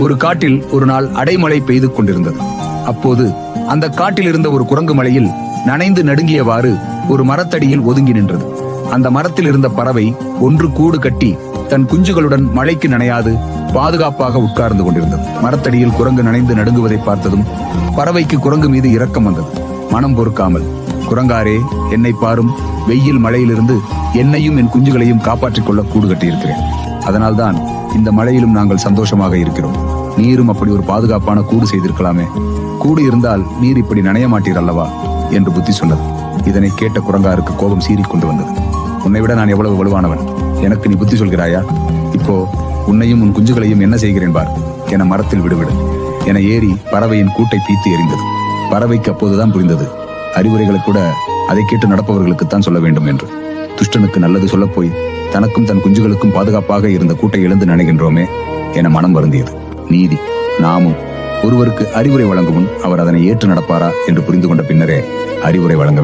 ஒரு காட்டில் ஒரு நாள் அடைமழை பெய்து கொண்டிருந்தது. அப்போது அந்த காட்டில் இருந்த ஒரு குரங்கு மலையில் நனைந்து நடுங்கியவாறு ஒரு மரத்தடியில் ஒதுங்கி நின்றது. அந்த மரத்தில் இருந்த பறவை ஒன்று கூடு கட்டி தன் குஞ்சுகளுடன் மழைக்கு நனையாது பாதுகாப்பாக உட்கார்ந்து கொண்டிருந்தது. மரத்தடியில் குரங்கு நனைந்து நடுங்குவதை பார்த்ததும் பறவைக்கு குரங்கு மீது இரக்கம் வந்தது. மனம் பொறுக்காமல், குரங்காரே, என்னை பாரும், வெயில் மழையிலிருந்து என்னையும் என் குஞ்சுகளையும் காப்பாற்றிக் கொள்ள கூடு கட்டியிருக்கிறேன். அதனால்தான் இந்த மழையிலும் நாங்கள் சந்தோஷமாக இருக்கிறோம். நீரும் அப்படி ஒரு பாதுகாப்பான கூடு செய்திருக்கலாமே. கூடு இருந்தால் நீர் இப்படி நனைய மாட்டீர் அல்லவா என்று புத்தி சொன்னது. இதனை கேட்ட குரங்காருக்கு கோபம் சீறிக்கொண்டு வந்தது. உன்னை விட நான் எவ்வளவு வலுவானவன், எனக்கு நீ புத்தி சொல்கிறாயா? இப்போ உன்னையும் உன் குஞ்சுகளையும் என்ன செய்கிறேன் பார் என மரத்தில் விடுவிடு என ஏறி பறவையின் கூட்டை பீத்து எறிந்தது. பறவைக்கு அப்போதுதான் புரிந்தது, அறிவுரைகளை கூட அதை கேட்டு நடப்பவர்களுக்குத்தான் சொல்ல வேண்டும் என்று. துஷ்டனுக்கு நல்லது சொல்ல போய் தனக்கும் தன் குஞ்சுகளுக்கும் பாதுகாப்பாக இருந்த கூட்டை இழந்து நினைக்கின்றோமே என மனம் வருந்தியது. நீதி, நாமும் ஒருவருக்கு அறிவுரை வழங்கும் முன் அவர் அதனை ஏற்று நடப்பாரா என்று புரிந்து கொண்ட பின்னரே அறிவுரை வழங்க